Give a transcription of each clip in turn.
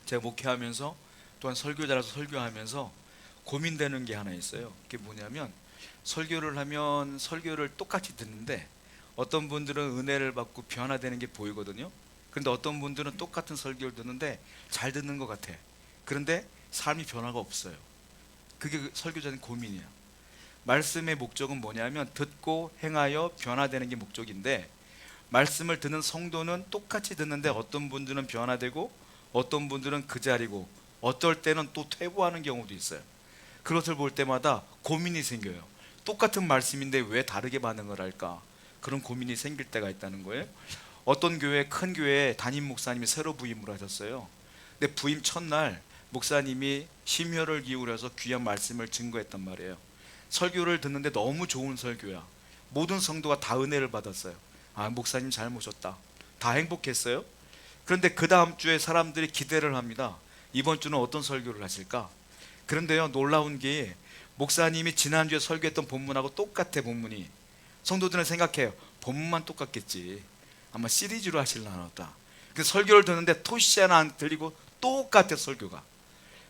제가 목회하면서 또한 설교자라서 설교하면서 고민되는 게 하나 있어요. 그게 뭐냐면 설교를 하면 설교를 똑같이 듣는데 어떤 분들은 은혜를 받고 변화되는 게 보이거든요. 그런데 어떤 분들은 똑같은 설교를 듣는데 잘 듣는 것 같아. 그런데 삶이 변화가 없어요. 그게 설교자는 고민이야. 말씀의 목적은 뭐냐면 듣고 행하여 변화되는 게 목적인데, 말씀을 듣는 성도는 똑같이 듣는데 어떤 분들은 변화되고 어떤 분들은 그 자리고 어떨 때는 또 퇴보하는 경우도 있어요. 그것을 볼 때마다 고민이 생겨요. 똑같은 말씀인데 왜 다르게 반응을 할까? 그런 고민이 생길 때가 있다는 거예요. 어떤 교회, 큰 교회에 담임 목사님이 새로 부임을 하셨어요. 근데 부임 첫날 목사님이 심혈을 기울여서 귀한 말씀을 증거했단 말이에요. 설교를 듣는데 너무 좋은 설교야. 모든 성도가 다 은혜를 받았어요. 아, 목사님 잘 모셨다. 다 행복했어요. 그런데 그 다음 주에 사람들이 기대를 합니다. 이번 주는 어떤 설교를 하실까? 그런데요, 놀라운 게 목사님이 지난주에 설교했던 본문하고 똑같아. 본문이. 성도들은 생각해요. 본문만 똑같겠지. 아마 시리즈로 하실라나 보다. 그 설교를 듣는데 토시 하나 안 들리고 똑같아, 설교가.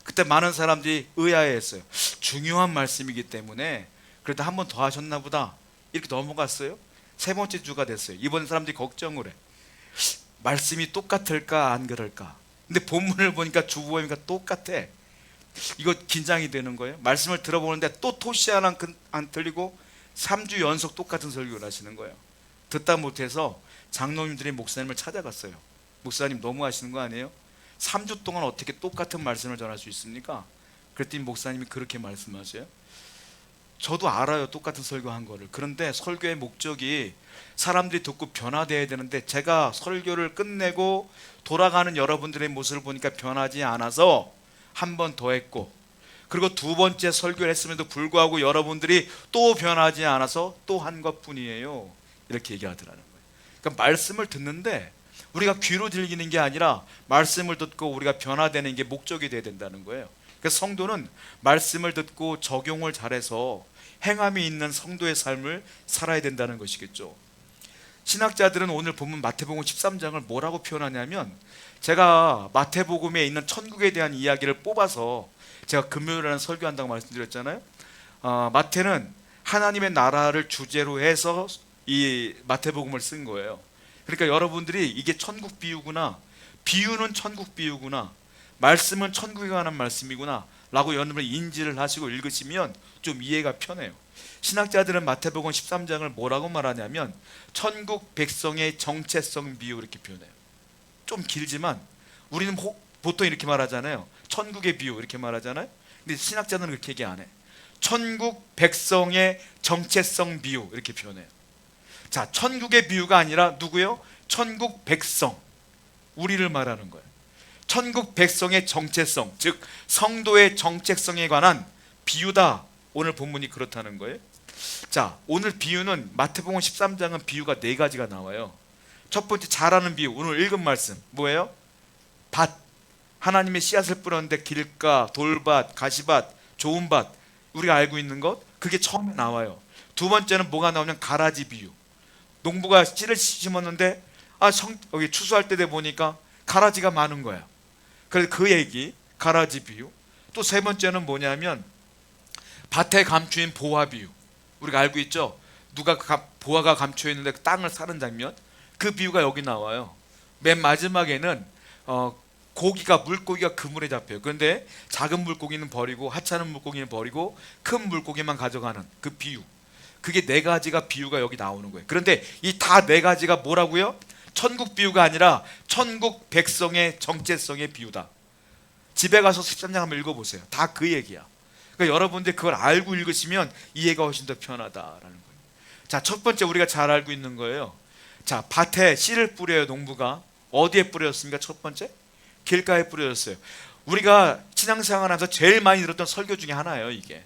그때 많은 사람들이 의아해했어요. 중요한 말씀이기 때문에 그래도 한 번 더 하셨나 보다 이렇게 넘어갔어요. 세 번째 주가 됐어요. 이번 사람들이 걱정을 해. 말씀이 똑같을까 안 그럴까. 근데 본문을 보니까 주보니까 똑같아. 이거 긴장이 되는 거예요. 말씀을 들어보는데 또 토시 하나 안 들리고 3주 연속 똑같은 설교를 하시는 거예요. 듣다 못해서 장로님들이 목사님을 찾아갔어요. 목사님 너무 하시는 거 아니에요? 3주 동안 어떻게 똑같은 말씀을 전할 수 있습니까? 그랬더니 목사님이 그렇게 말씀하세요. 저도 알아요, 똑같은 설교한 거를. 그런데 설교의 목적이 사람들이 듣고 변화되어야 되는데 제가 설교를 끝내고 돌아가는 여러분들의 모습을 보니까 변하지 않아서 한 번 더 했고, 그리고 두 번째 설교를 했음에도 불구하고 여러분들이 또 변하지 않아서 또 한 것뿐이에요, 이렇게 얘기하더라는 거예요. 그러니까 말씀을 듣는데 우리가 귀로 들리는 게 아니라 말씀을 듣고 우리가 변화되는 게 목적이 돼야 된다는 거예요. 그래서 성도는 말씀을 듣고 적용을 잘해서 행함이 있는 성도의 삶을 살아야 된다는 것이겠죠. 신학자들은 오늘 본문 마태복음 13장을 뭐라고 표현하냐면, 제가 마태복음에 있는 천국에 대한 이야기를 뽑아서 제가 금요일에는 설교한다고 말씀드렸잖아요. 마태는 하나님의 나라를 주제로 해서 이 마태복음을 쓴 거예요. 그러니까 여러분들이 이게 천국 비유구나, 비유는 천국 비유구나, 말씀은 천국에 관한 말씀이구나 라고 여러분들이 인지를 하시고 읽으시면 좀 이해가 편해요. 신학자들은 마태복음 13장을 뭐라고 말하냐면 천국 백성의 정체성 비유 이렇게 표현해요. 좀 길지만 우리는 보통 이렇게 말하잖아요. 천국의 비유 이렇게 말하잖아요. 근데 신학자들은 그렇게 얘기 안 해. 천국 백성의 정체성 비유 이렇게 표현해요. 자, 천국의 비유가 아니라 누구요? 천국 백성, 우리를 말하는 거예요. 천국 백성의 정체성, 즉 성도의 정체성에 관한 비유다. 오늘 본문이 그렇다는 거예요. 자, 오늘 비유는 마태복음 13장은 비유가 네 가지가 나와요. 첫 번째 잘하는 비유, 오늘 읽은 말씀 뭐예요? 밭, 하나님의 씨앗을 뿌렸는데 길가, 돌밭, 가시밭, 좋은 밭, 우리가 알고 있는 것, 그게 처음에 나와요. 두 번째는 뭐가 나오냐면 가라지 비유. 농부가 씨를 심었는데 여기 추수할 때 돼 보니까 가라지가 많은 거야. 그래서 그 얘기, 가라지 비유. 또 세 번째는 뭐냐면 밭에 감추인 보화 비유. 우리가 알고 있죠? 보화가 감추어 있는데 땅을 사는 장면, 그 비유가 여기 나와요. 맨 마지막에는 물고기가 그물에 잡혀요. 그런데 작은 물고기는 버리고 하찮은 물고기는 버리고 큰 물고기만 가져가는 그 비유. 그게 네 가지가 비유가 여기 나오는 거예요. 그런데 이 다 네 가지가 뭐라고요? 천국 비유가 아니라 천국 백성의 정체성의 비유다. 집에 가서 13장 한번 읽어보세요. 다 그 얘기야. 그러니까 여러분들 그걸 알고 읽으시면 이해가 훨씬 더 편하다라는 거예요. 자, 첫 번째 우리가 잘 알고 있는 거예요. 자, 밭에 씨를 뿌려요. 농부가 어디에 뿌렸습니까? 첫 번째 길가에 뿌려졌어요. 우리가 신앙생활하면서 제일 많이 들었던 설교 중에 하나예요. 이게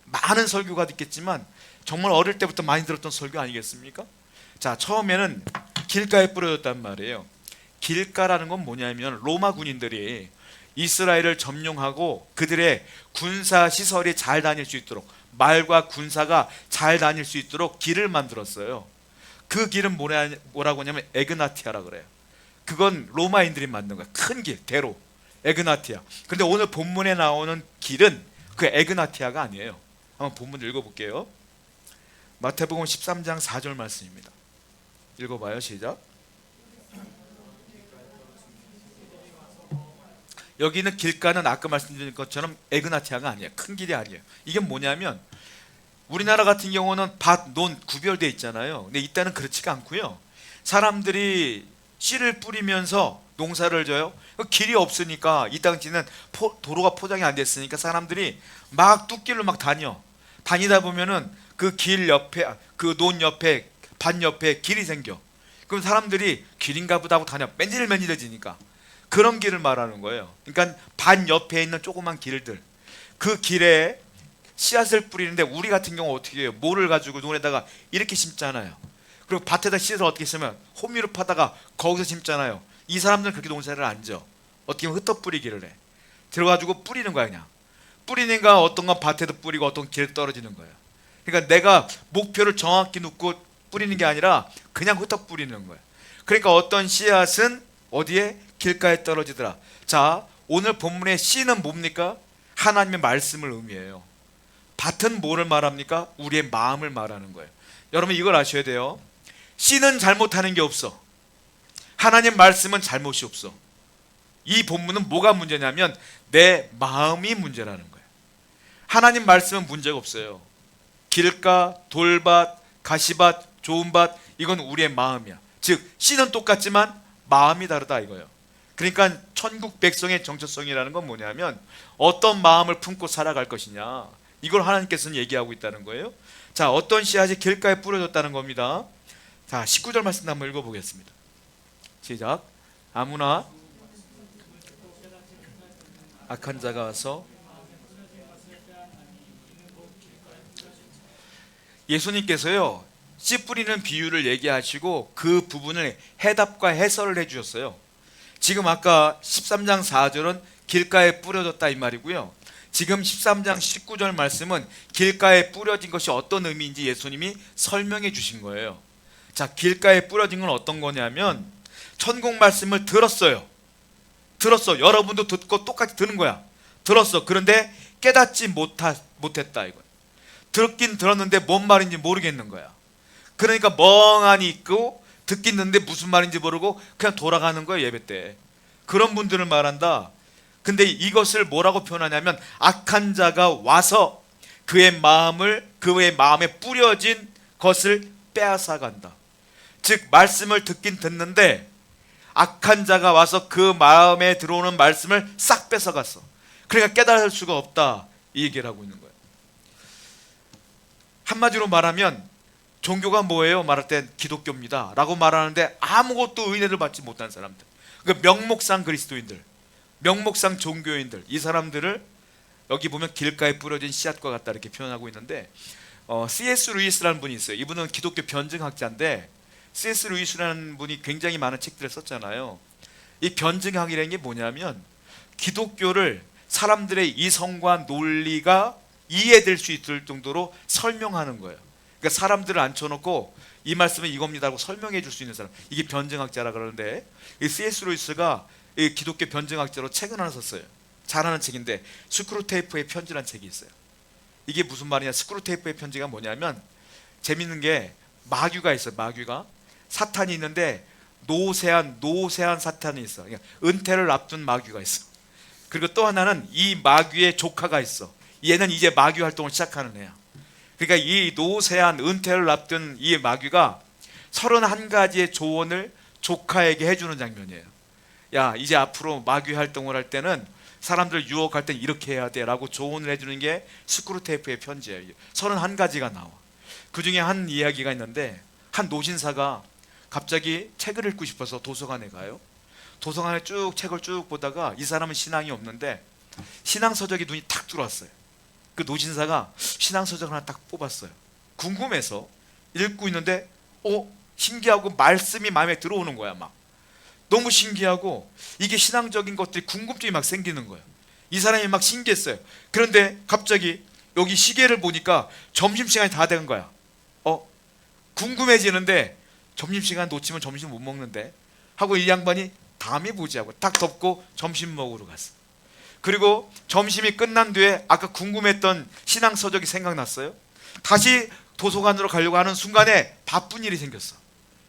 많은 설교가 있겠지만 정말 어릴 때부터 많이 들었던 설교 아니겠습니까? 자, 처음에는 길가에 뿌려졌단 말이에요. 길가라는 건 뭐냐면 로마 군인들이 이스라엘을 점령하고 그들의 군사 시설이 잘 다닐 수 있도록, 말과 군사가 잘 다닐 수 있도록 길을 만들었어요. 그 길은 뭐라고 하냐면 에그나티아라 그래요. 그건 로마인들이 만든 거야. 큰 길, 대로. 에그나티아. 근데 오늘 본문에 나오는 길은 그 에그나티아가 아니에요. 한번 본문 읽어볼게요. 마태복음 13장 4절 말씀입니다. 읽어봐요. 시작. 여기는 길가는 아까 말씀드린 것처럼 에그나티아가 아니에요. 큰 길이 아니에요. 이게 뭐냐면 우리나라 같은 경우는 밭, 논 구별되어 있잖아요. 근데 이때는 그렇지가 않고요. 사람들이 씨를 뿌리면서 농사를 져요. 길이 없으니까 이 당시는 도로가 포장이 안 됐으니까 사람들이 막 뚝길로 막 다니다 보면은 그 길 옆에, 그 논 옆에, 밭 옆에 길이 생겨. 그럼 사람들이 길인가 보다 하고 다녀. 맨질맨질해지니까 그런 길을 말하는 거예요. 그러니까 밭 옆에 있는 조그만 길들, 그 길에 씨앗을 뿌리는데 우리 같은 경우 어떻게 해요? 모를 가지고 논에다가 이렇게 심잖아요. 그리고 밭에다 씨앗을 어떻게 쓰면 호미로 파다가 거기서 심잖아요. 이 사람들은 그렇게 농사를 안 져. 어떻게 보면 흩어 뿌리기를 해. 들어가지고 뿌리는 거야. 그냥 뿌리니까 어떤 건 밭에도 뿌리고 어떤 건 길에 떨어지는 거야. 그러니까 내가 목표를 정확히 놓고 뿌리는 게 아니라 그냥 흩어 뿌리는 거야. 그러니까 어떤 씨앗은 어디에? 길가에 떨어지더라. 자, 오늘 본문의 씨는 뭡니까? 하나님의 말씀을 의미해요. 밭은 뭐를 말합니까? 우리의 마음을 말하는 거예요. 여러분 이걸 아셔야 돼요. 씨는 잘못하는 게 없어. 하나님 말씀은 잘못이 없어. 이 본문은 뭐가 문제냐면 내 마음이 문제라는 거예요. 하나님 말씀은 문제가 없어요. 길가, 돌밭, 가시밭, 좋은 밭, 이건 우리의 마음이야. 즉 씨는 똑같지만 마음이 다르다 이거예요. 그러니까 천국 백성의 정체성이라는 건 뭐냐면 어떤 마음을 품고 살아갈 것이냐, 이걸 하나님께서는 얘기하고 있다는 거예요. 자, 어떤 씨앗이 길가에 뿌려졌다는 겁니다. 자, 19절 말씀 한번 읽어보겠습니다. 시작. 아무나 악한 자가 와서, 예수님께서요 씨 뿌리는 비유를 얘기하시고 그 부분을 해답과 해설을 해주셨어요. 지금 아까 13장 4절은 길가에 뿌려졌다 이 말이고요. 지금 13장 19절 말씀은 길가에 뿌려진 것이 어떤 의미인지 예수님이 설명해 주신 거예요. 자, 길가에 뿌려진 건 어떤 거냐면 천국 말씀을 들었어요. 여러분도 듣고 똑같이 듣는 거야. 들었어. 그런데 깨닫지 못했다 이거. 듣긴 들었는데 뭔 말인지 모르겠는 거야. 그러니까 멍하니 있고 듣긴 듣는데 무슨 말인지 모르고 그냥 돌아가는 거예요. 예배 때. 그런 분들을 말한다. 근데 이것을 뭐라고 표현하냐면 악한 자가 와서 그의 마음에 뿌려진 것을 빼앗아 간다. 즉 말씀을 듣긴 듣는데 악한 자가 와서 그 마음에 들어오는 말씀을 싹 뺏어갔어. 그러니까 깨달을 수가 없다 이 얘기를 하고 있는 거예요. 한마디로 말하면 종교가 뭐예요? 말할 땐 기독교입니다 라고 말하는데 아무것도 은혜를 받지 못한 사람들, 그 명목상 그리스도인들, 명목상 종교인들, 이 사람들을 여기 보면 길가에 뿌려진 씨앗과 같다 이렇게 표현하고 있는데 C.S. 루이스라는 분이 있어요. 이분은 기독교 변증학자인데 C.S. 루이스라는 분이 굉장히 많은 책들을 썼잖아요. 이 변증학이라는 게 뭐냐면 기독교를 사람들의 이성과 논리가 이해될 수 있을 정도로 설명하는 거예요. 그러니까 사람들을 앉혀놓고 이 말씀은 이겁니다 하고 설명해 줄 수 있는 사람, 이게 변증학자라 그러는데 이 C.S. 루이스가 이 기독교 변증학자로 책을 하나 썼어요. 잘하는 책인데 스크루테이프의 편지라는 책이 있어요. 이게 무슨 말이냐, 스크루테이프의 편지가 뭐냐면 재밌는 게 마귀가 있어요. 마귀가 사탄이 있는데 노세한 사탄이 있어. 그러니까 은퇴를 앞둔 마귀가 있어. 그리고 또 하나는 이 마귀의 조카가 있어. 얘는 이제 마귀 활동을 시작하는 애야. 그러니까 이 노세한 은퇴를 앞둔 이 마귀가 31가지의 조언을 조카에게 해주는 장면이에요. 야, 이제 앞으로 마귀 활동을 할 때는 사람들 유혹할 땐 이렇게 해야 돼 라고 조언을 해주는 게 스크루테이프의 편지예요. 31가지가 나와. 그 중에 한 이야기가 있는데 한 노신사가 갑자기 책을 읽고 싶어서 도서관에 가요. 도서관에 책을 쭉 보다가 이 사람은 신앙이 없는데 신앙서적이 눈이 탁 들어왔어요. 그 노신사가 신앙서적 하나 딱 뽑았어요. 궁금해서 읽고 있는데 신기하고 말씀이 마음에 들어오는 거야. 막 너무 신기하고 이게 신앙적인 것들이 궁금증이 막 생기는 거예요. 이 사람이 막 신기했어요. 그런데 갑자기 여기 시계를 보니까 점심시간이 다 된 거야. 궁금해지는데 점심시간 놓치면 점심 못 먹는데 하고 이 양반이 다음에 보지 하고 딱 덮고 점심 먹으러 갔어. 그리고 점심이 끝난 뒤에 아까 궁금했던 신앙 서적이 생각났어요. 다시 도서관으로 가려고 하는 순간에 바쁜 일이 생겼어.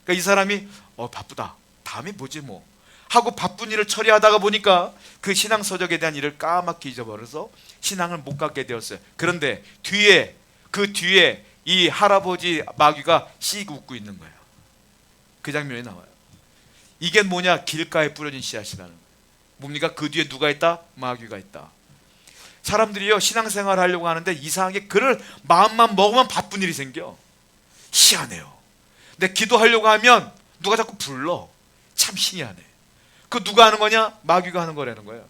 그러니까 이 사람이 바쁘다, 다음에 보지 뭐 하고 바쁜 일을 처리하다가 보니까 그 신앙 서적에 대한 일을 까맣게 잊어버려서 신앙을 못 갖게 되었어요. 그런데 그 뒤에 이 할아버지 마귀가 씩 웃고 있는 거예요. 그 장면이 나와요. 이게 뭐냐? 길가에 뿌려진 씨앗이라는 거예요. 뭡니까? 그 뒤에 누가 있다? 마귀가 있다. 사람들이요, 신앙생활 하려고 하는데 이상하게 그를 마음만 먹으면 바쁜 일이 생겨. 희한해요. 근데 기도하려고 하면 누가 자꾸 불러. 참 희한해. 그 누가 하는 거냐? 마귀가 하는 거라는 거예요.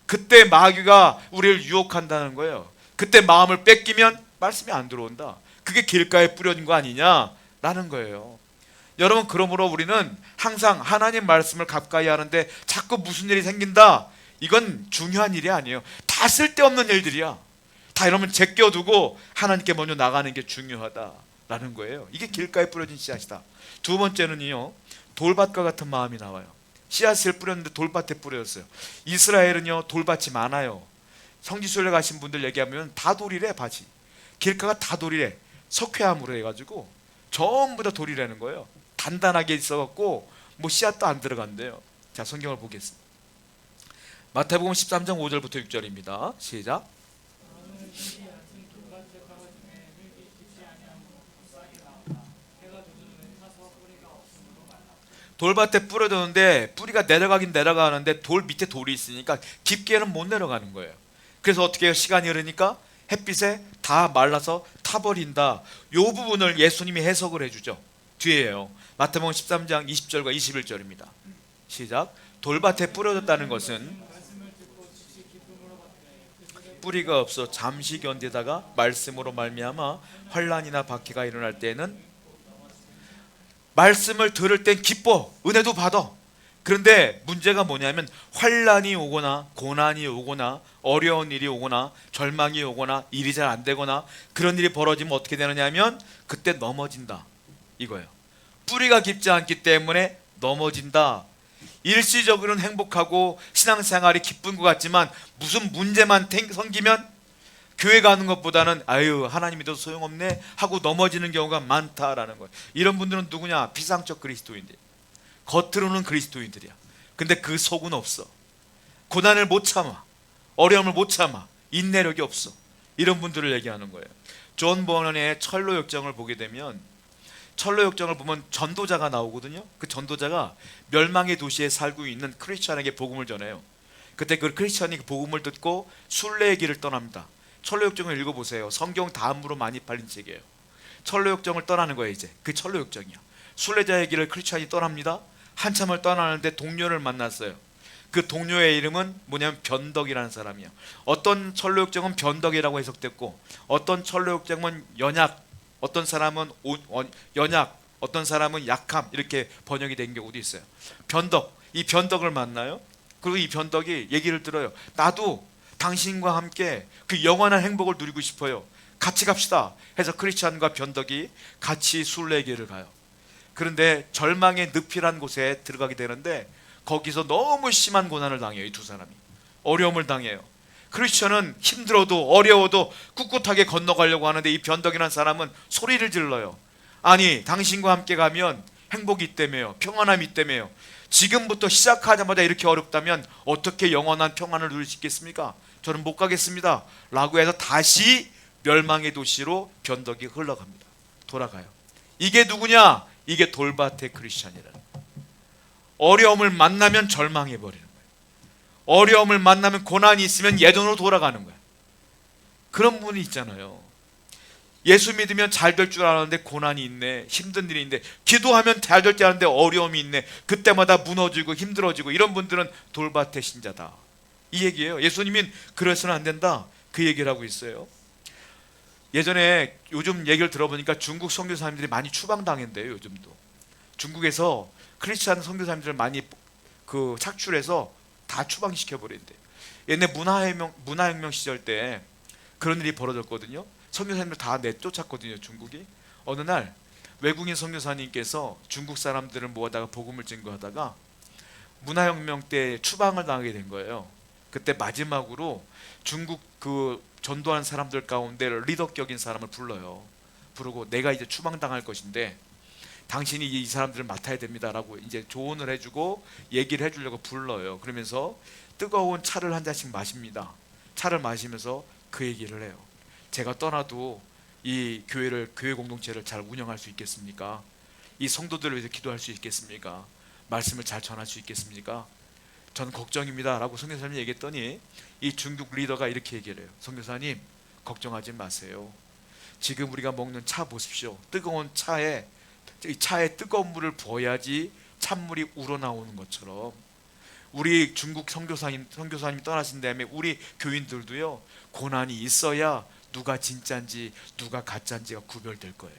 그때 마귀가 우리를 유혹한다는 거예요. 그때 마음을 뺏기면 말씀이 안 들어온다. 그게 길가에 뿌려진 거 아니냐라는 거예요. 여러분, 그러므로 우리는 항상 하나님 말씀을 가까이 하는데 자꾸 무슨 일이 생긴다, 이건 중요한 일이 아니에요. 다 쓸데없는 일들이야. 다 이러면 제껴두고 하나님께 먼저 나가는 게 중요하다라는 거예요. 이게 길가에 뿌려진 씨앗이다. 두 번째는요, 돌밭과 같은 마음이 나와요. 씨앗을 뿌렸는데 돌밭에 뿌려졌어요. 이스라엘은요, 돌밭이 많아요. 성지순례 가신 분들 얘기하면 다 돌이래. 밭이, 길가가 다 돌이래. 석회암으로 해가지고 전부 다 돌이라는 거예요. 단단하게 있어갖고 뭐 씨앗도 안 들어간대요. 자, 성경을 보겠습니다. 마태복음 13장 5절부터 6절입니다. 시작. 돌밭에 뿌려졌는데 뿌리가 내려가긴 내려가는데 돌 밑에 돌이 있으니까 깊게는 못 내려가는 거예요. 그래서 어떻게 해요? 시간이 흐르니까 햇빛에 다 말라서 타버린다. 이 부분을 예수님이 해석을 해주죠. 뒤에요. 마태복음 13장 20절과 21절입니다. 시작. 돌밭에 뿌려졌다는 것은 뿌리가 없어 잠시 견디다가 말씀으로 말미암아 환난이나 박해가 일어날 때는 말씀을 들을 땐 기뻐, 은혜도 받아. 그런데 문제가 뭐냐면 환난이 오거나 고난이 오거나 어려운 일이 오거나 절망이 오거나 일이 잘 안 되거나 그런 일이 벌어지면 어떻게 되느냐 하면 그때 넘어진다, 이거예요. 뿌리가 깊지 않기 때문에 넘어진다. 일시적으로는 행복하고 신앙생활이 기쁜 것 같지만 무슨 문제만 생기면 교회 가는 것보다는 아유 하나님 믿어도 소용없네 하고 넘어지는 경우가 많다라는 거예요. 이런 분들은 누구냐? 비상적 그리스도인들. 겉으로는 그리스도인들이야. 근데 그 속은 없어. 고난을 못 참아, 어려움을 못 참아, 인내력이 없어. 이런 분들을 얘기하는 거예요. 존 버넌의 철로 역정을 보게 되면, 철로 역정을 보면 전도자가 나오거든요. 그 전도자가 멸망의 도시에 살고 있는 크리스천에게 복음을 전해요. 그때 그 크리스천이 그 복음을 듣고 순례의 길을 떠납니다. 철로 역정을 읽어보세요. 성경 다음으로 많이 팔린 책이에요. 철로 역정을 떠나는 거예요. 이제 그 철로 역정이야. 순례자의 길을 크리스천이 떠납니다. 한참을 떠나는데 동료를 만났어요. 그 동료의 이름은 뭐냐면 변덕이라는 사람이야. 어떤 철로 역정은 변덕이라고 해석됐고, 어떤 철로 역정은 연약, 어떤 사람은 연약, 어떤 사람은 약함, 이렇게 번역이 된 경우도 있어요. 변덕, 이 변덕을 만나요. 그리고 이 변덕이 얘기를 들어요. 나도 당신과 함께 그 영원한 행복을 누리고 싶어요. 같이 갑시다 해서 크리스찬과 변덕이 같이 순례길을 가요. 그런데 절망의 늪이란 곳에 들어가게 되는데 거기서 너무 심한 고난을 당해요. 이 두 사람이 어려움을 당해요. 크리스천은 힘들어도 어려워도 꿋꿋하게 건너가려고 하는데 이 변덕이라는 사람은 소리를 질러요. 아니 당신과 함께 가면 행복이 있다며요, 평안함이 있다며요. 지금부터 시작하자마자 이렇게 어렵다면 어떻게 영원한 평안을 누릴 수 있겠습니까? 저는 못 가겠습니다 라고 해서 다시 멸망의 도시로 변덕이 흘러갑니다. 돌아가요. 이게 누구냐? 이게 돌밭의 크리스천이라는 거예요. 어려움을 만나면 절망해버리는 거예요. 어려움을 만나면 고난이 있으면 예전으로 돌아가는 거예요. 그런 분이 있잖아요. 예수 믿으면 잘 될 줄 알았는데 고난이 있네, 힘든 일이 있네. 기도하면 잘 될 줄 알았는데 어려움이 있네. 그때마다 무너지고 힘들어지고. 이런 분들은 돌밭의 신자다, 이 얘기예요. 예수님은 그래서는 안 된다, 그 얘기를 하고 있어요. 예전에 요즘 얘기를 들어보니까 중국 선교사님들이 많이 추방당했대요. 요즘도 중국에서 크리스찬 선교사님들을 많이 착출해서 다 추방시켜버린대요. 옛날 문화혁명 시절 때 그런 일이 벌어졌거든요. 선교사님들 다 내쫓았거든요. 중국이. 어느 날 외국인 선교사님께서 중국 사람들을 모아다가 복음을 증거하다가 문화혁명 때 추방을 당하게 된 거예요. 그때 마지막으로 중국 그 전도한 사람들 가운데 리더격인 사람을 불러요. 부르고 내가 이제 추방당할 것인데 당신이 이 사람들을 맡아야 됩니다라고 이제 조언을 해주고 얘기를 해주려고 불러요. 그러면서 뜨거운 차를 한 잔씩 마십니다. 차를 마시면서 그 얘기를 해요. 제가 떠나도 이 교회 공동체를 잘 운영할 수 있겠습니까? 이 성도들을 위해서 기도할 수 있겠습니까? 말씀을 잘 전할 수 있겠습니까? 전 걱정입니다 라고 선교사님이 얘기했더니 이 중국 리더가 이렇게 얘기를 해요. 선교사님, 걱정하지 마세요. 지금 우리가 먹는 차 보십시오. 뜨거운 차에 이 차에 뜨거운 물을 부어야지 찬물이 우러나오는 것처럼 우리 중국 선교사님이 떠나신 다음에 우리 교인들도요, 고난이 있어야 누가 진짜인지 누가 가짜인지가 구별될 거예요.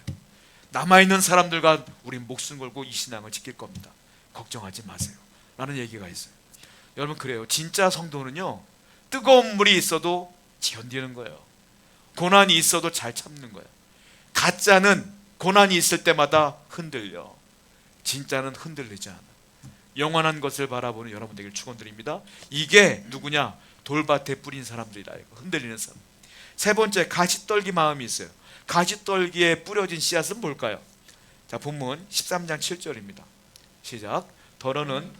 남아있는 사람들과 우리 목숨 걸고 이 신앙을 지킬 겁니다. 걱정하지 마세요 라는 얘기가 있어요. 여러분, 그래요. 진짜 성도는요, 뜨거운 물이 있어도 견디는 거예요. 고난이 있어도 잘 참는 거예요. 가짜는 고난이 있을 때마다 흔들려. 진짜는 흔들리지 않아. 영원한 것을 바라보는 여러분 되길 축원드립니다. 이게 누구냐? 돌밭에 뿌린 사람들이다. 흔들리는 사람. 세 번째, 가시떨기 마음이 있어요. 가시떨기에 뿌려진 씨앗은 뭘까요? 자, 본문 13장 7절입니다. 시작. 더러는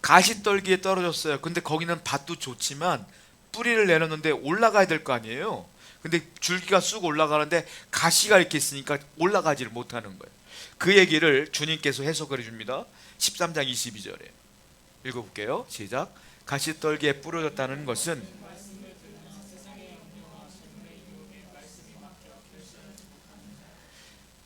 가시떨기에 떨어졌어요. 근데 거기는 밭도 좋지만 뿌리를 내렸는데 올라가야 될 거 아니에요. 근데 줄기가 쑥 올라가는데 가시가 이렇게 있으니까 올라가지를 못하는 거예요. 그 얘기를 주님께서 해석을 해줍니다. 13장 22절에 읽어볼게요. 시작. 가시떨기에 뿌려졌다는 것은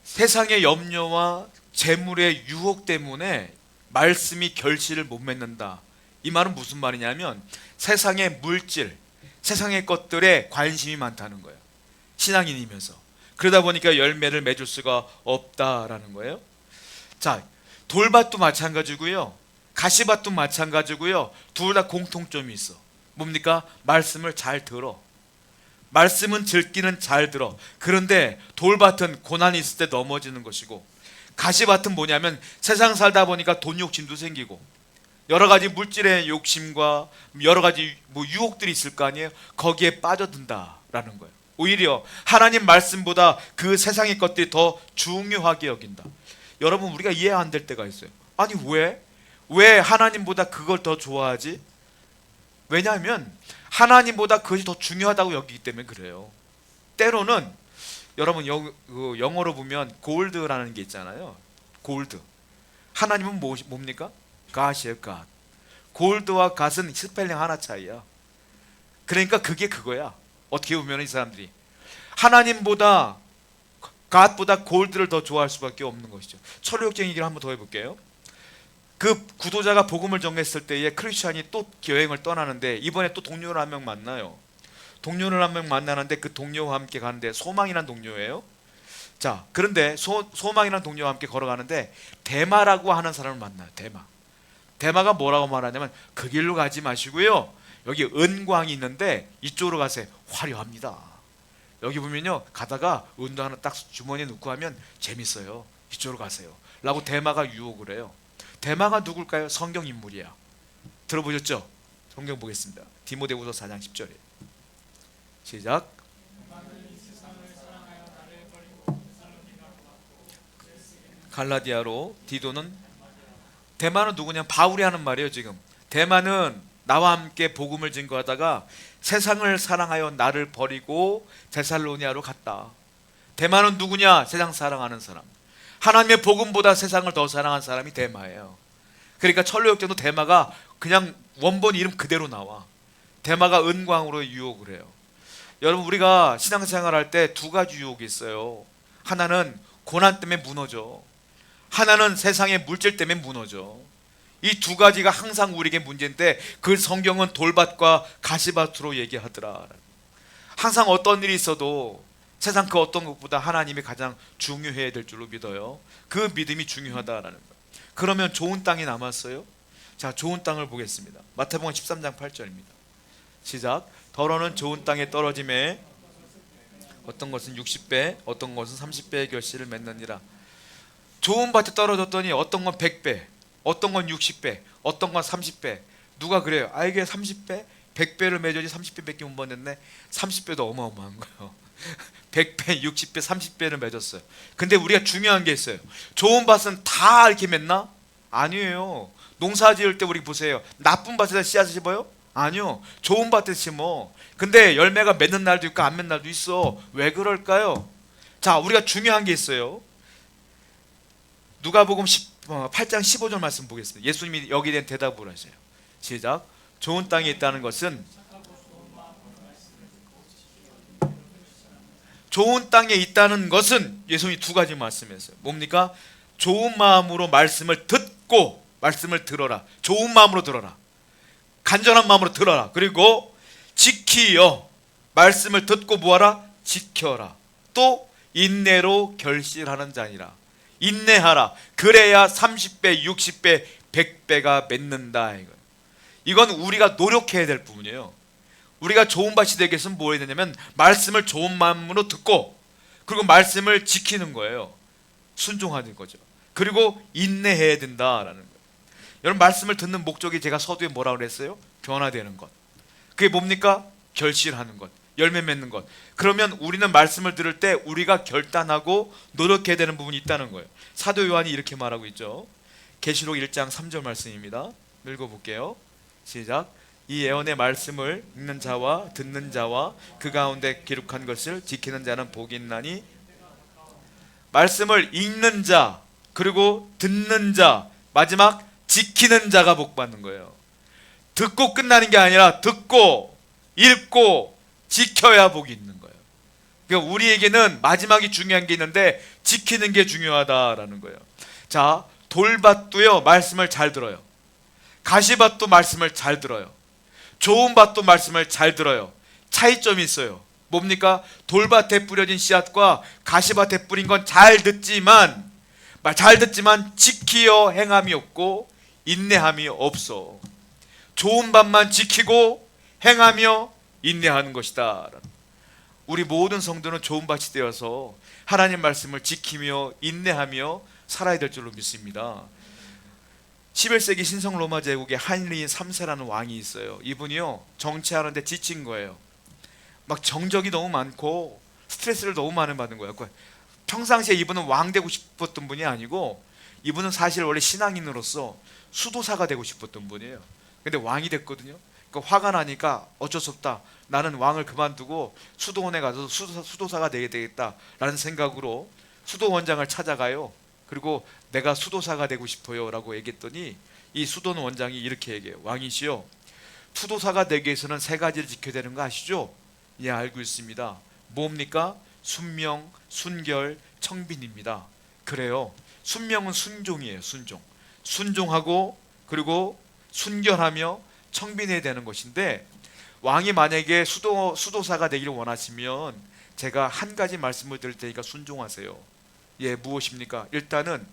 세상의 염려와 재물의 유혹 때문에 말씀이 결실을 못 맺는다. 이 말은 무슨 말이냐면 세상의 물질, 세상의 것들에 관심이 많다는 거예요. 신앙인이면서. 그러다 보니까 열매를 맺을 수가 없다라는 거예요. 자, 돌밭도 마찬가지고요, 가시밭도 마찬가지고요. 둘 다 공통점이 있어. 뭡니까? 말씀을 잘 들어. 말씀은 듣기는 잘 들어. 그런데 돌밭은 고난이 있을 때 넘어지는 것이고, 가시밭은 뭐냐면 세상 살다 보니까 돈 욕심도 생기고 여러 가지 물질의 욕심과 여러 가지 유혹들이 있을 거 아니에요. 거기에 빠져든다라는 거예요. 오히려 하나님 말씀보다 그 세상의 것들이 더 중요하게 여긴다. 여러분, 우리가 이해 안 될 때가 있어요. 아니, 왜 하나님보다 그걸 더 좋아하지? 왜냐하면 하나님보다 그것이 더 중요하다고 여기기 때문에 그래요. 때로는 여러분, 영어로 보면 골드라는 게 있잖아요. 골드. 하나님은 뭡니까? God이에요, God. 골드와 God은 스펠링 하나 차이야. 그러니까 그게 그거야. 어떻게 보면 이 사람들이 하나님보다 God보다 골드를 더 좋아할 수밖에 없는 것이죠. 철학적인 얘기를 한번 더 해볼게요. 그 구도자가 복음을 전했을 때에 크리스찬이 또 여행을 떠나는데 이번에 또 동료를 한 명 만나요. 동료를 한 명 만나는데 그 동료와 함께 가는데 소망이란 동료예요. 자, 그런데 소망이란 동료와 함께 걸어가는데 데마라고 하는 사람을 만나요. 데마가 뭐라고 말하냐면 그 길로 가지 마시고요, 여기 은광이 있는데 이쪽으로 가세요. 화려합니다. 여기 보면요, 가다가 은도 하나 딱 주머니에 넣고 하면 재밌어요. 이쪽으로 가세요 라고 데마가 유혹을 해요. 데마가 누굴까요? 성경 인물이야. 들어보셨죠? 성경 보겠습니다. 디모데후서 4장 10절에 시작. 갈라디아로 디도는, 데마는 누구냐? 바울이 하는 말이에요. 지금 데마는 나와 함께 복음을 증거하다가 세상을 사랑하여 나를 버리고 데살로니아로 갔다. 데마는 누구냐? 세상 사랑하는 사람. 하나님의 복음보다 세상을 더 사랑한 사람이 데마예요. 그러니까 철로역정도 데마가 그냥 원본 이름 그대로 나와. 데마가 은광으로 유혹을 해요. 여러분, 우리가 신앙생활 할 때 두 가지 유혹이 있어요. 하나는 고난 때문에 무너져. 하나는 세상의 물질 때문에 무너져. 이 두 가지가 항상 우리에게 문제인데 그 성경은 돌밭과 가시밭으로 얘기하더라. 항상 어떤 일이 있어도 세상 그 어떤 것보다 하나님이 가장 중요해야 될 줄로 믿어요. 그 믿음이 중요하다라는 거예요. 그러면 좋은 땅이 남았어요. 자, 좋은 땅을 보겠습니다. 마태복음 13장 8절입니다. 시작. 더러는 좋은 땅에 떨어짐에 어떤 것은 60배, 어떤 것은 30배의 결실을 맺느니라. 좋은 밭에 떨어졌더니 어떤 건 100배, 어떤 건 60배, 어떤 건 30배. 누가 그래요? 아, 이게 30배? 100배를 맺어지 30배밖에 못 받는데 30배도 어마어마한 거예요. 100배, 60배, 30배를 맺었어요. 근데 우리가 중요한 게 있어요. 좋은 밭은 다 이렇게 맺나? 아니에요. 농사 지을 때 우리 보세요. 나쁜 밭에다 씨앗을 심어요? 아니요. 좋은 밭에 심어. 근데 열매가 맺는 날도 있고 안 맺는 날도 있어. 왜 그럴까요? 자, 우리가 중요한 게 있어요. 누가복음 8장 15절 말씀 보겠습니다. 예수님이 여기에 대한 대답을 하세요. 시작. 좋은 땅에 있다는 것은, 좋은 땅에 있다는 것은 예수님이 두 가지 말씀했어요. 뭡니까? 좋은 마음으로 말씀을 듣고, 말씀을 들어라. 좋은 마음으로 들어라. 간절한 마음으로 들어라. 그리고 지키여, 말씀을 듣고 뭐하라? 지켜라. 또 인내로 결실하는 자니라. 인내하라. 그래야 30배, 60배, 100배가 맺는다. 이건 우리가 노력해야 될 부분이에요. 우리가 좋은 밭이 되기 위해서는 뭐 해야 되냐면 말씀을 좋은 마음으로 듣고, 그리고 말씀을 지키는 거예요. 순종하는 거죠. 그리고 인내해야 된다라는 거예요. 여러분, 말씀을 듣는 목적이 제가 서두에 뭐라고 그랬어요? 변화되는 것. 그게 뭡니까? 결실하는 것, 열매 맺는 것. 그러면 우리는 말씀을 들을 때 우리가 결단하고 노력해야 되는 부분이 있다는 거예요. 사도 요한이 이렇게 말하고 있죠. 계시록 1장 3절 말씀입니다. 읽어볼게요. 시작. 이 예언의 말씀을 읽는 자와 듣는 자와 그 가운데 기록한 것을 지키는 자는 복이 있나니. 말씀을 읽는 자, 그리고 듣는 자, 마지막 지키는 자가 복 받는 거예요. 듣고 끝나는 게 아니라 듣고 읽고 지켜야 복이 있는 거예요. 그러니까 우리에게는 마지막이 중요한 게 있는데 지키는 게 중요하다라는 거예요. 자, 돌밭도요 말씀을 잘 들어요. 가시밭도 말씀을 잘 들어요. 좋은 밭도 말씀을 잘 들어요. 차이점이 있어요. 뭡니까? 돌밭에 뿌려진 씨앗과 가시밭에 뿌린 건 잘 듣지만 지키어 행함이 없고 인내함이 없어. 좋은 밭만 지키고 행하며 인내하는 것이다. 우리 모든 성도는 좋은 밭이 되어서 하나님 말씀을 지키며 인내하며 살아야 될 줄로 믿습니다. 11세기 신성 로마 제국에 하인리 3세라는 왕이 있어요. 이분이요 정치하는데 지친 거예요. 막 정적이 너무 많고 스트레스를 너무 많이 받은 거예요. 평상시에 이분은 왕 되고 싶었던 분이 아니고, 이분은 사실 원래 신앙인으로서 수도사가 되고 싶었던 분이에요. 근데 왕이 됐거든요. 그러니까 화가 나니까 어쩔 수 없다, 나는 왕을 그만두고 수도원에 가서 수도사가 되겠다라는 생각으로 수도원장을 찾아가요. 그리고 내가 수도사가 되고 싶어요 라고 얘기했더니 이 수도원 원장이 이렇게 얘기해요. 왕이시여, 수도사가 되기 위해서는 세 가지를 지켜야 되는 거 아시죠? 예, 알고 있습니다. 뭡니까? 순명, 순결, 청빈입니다. 그래요. 순명은 순종이에요. 순종하고 그리고 순결하며 청빈해야 되는 것인데, 왕이 만약에 수도사가 되기를 원하시면 제가 한 가지 말씀을 드릴 테니까 순종하세요. 예, 무엇입니까? 일단은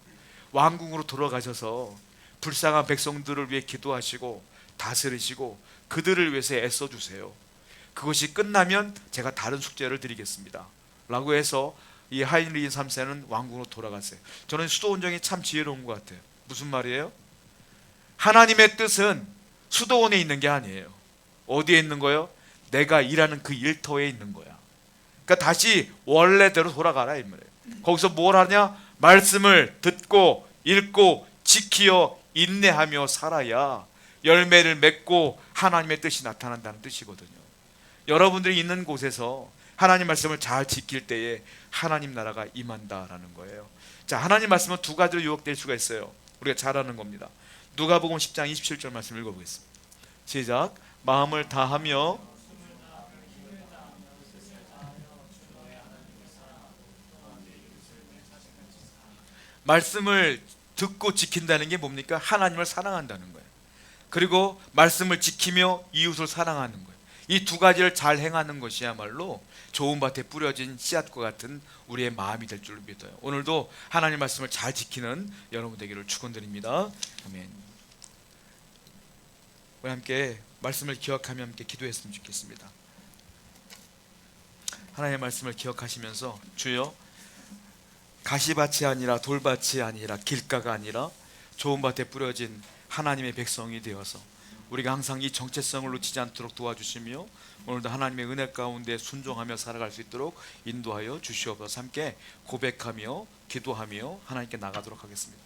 왕궁으로 돌아가셔서 불쌍한 백성들을 위해 기도하시고 다스리시고 그들을 위해서 애써주세요. 그것이 끝나면 제가 다른 숙제를 드리겠습니다 라고 해서 이 하인리 3세는 왕궁으로 돌아갔어요. 저는 수도원장이 참 지혜로운 것 같아요. 무슨 말이에요? 하나님의 뜻은 수도원에 있는 게 아니에요. 어디에 있는 거예요? 내가 일하는 그 일터에 있는 거야. 그러니까 다시 원래대로 돌아가라 이 말이에요. 거기서 뭘 하냐? 말씀을 듣고 읽고 지키어 인내하며 살아야 열매를 맺고 하나님의 뜻이 나타난다는 뜻이거든요. 여러분들이 있는 곳에서 하나님 말씀을 잘 지킬 때에 하나님 나라가 임한다라는 거예요. 자, 하나님 말씀은 두 가지로 유혹될 수가 있어요. 우리가 잘 아는 겁니다. 누가복음 10장 27절 말씀 읽어보겠습니다. 시작. 마음을 다하며 말씀을 듣고 지킨다는 게 뭡니까? 하나님을 사랑한다는 거예요. 그리고 말씀을 지키며 이웃을 사랑하는 거예요. 이 두 가지를 잘 행하는 것이야말로 좋은 밭에 뿌려진 씨앗과 같은 우리의 마음이 될 줄로 믿어요. 오늘도 하나님 말씀을 잘 지키는 여러분 되기를 축원드립니다. 아멘. 우리 함께 말씀을 기억하며 함께 기도했으면 좋겠습니다. 하나님의 말씀을 기억하시면서 주여, 가시밭이 아니라 돌밭이 아니라 길가가 아니라 좋은 밭에 뿌려진 하나님의 백성이 되어서 우리가 항상 이 정체성을 놓치지 않도록 도와주시며 오늘도 하나님의 은혜 가운데 순종하며 살아갈 수 있도록 인도하여 주시옵소서. 함께 고백하며 기도하며 하나님께 나가도록 하겠습니다.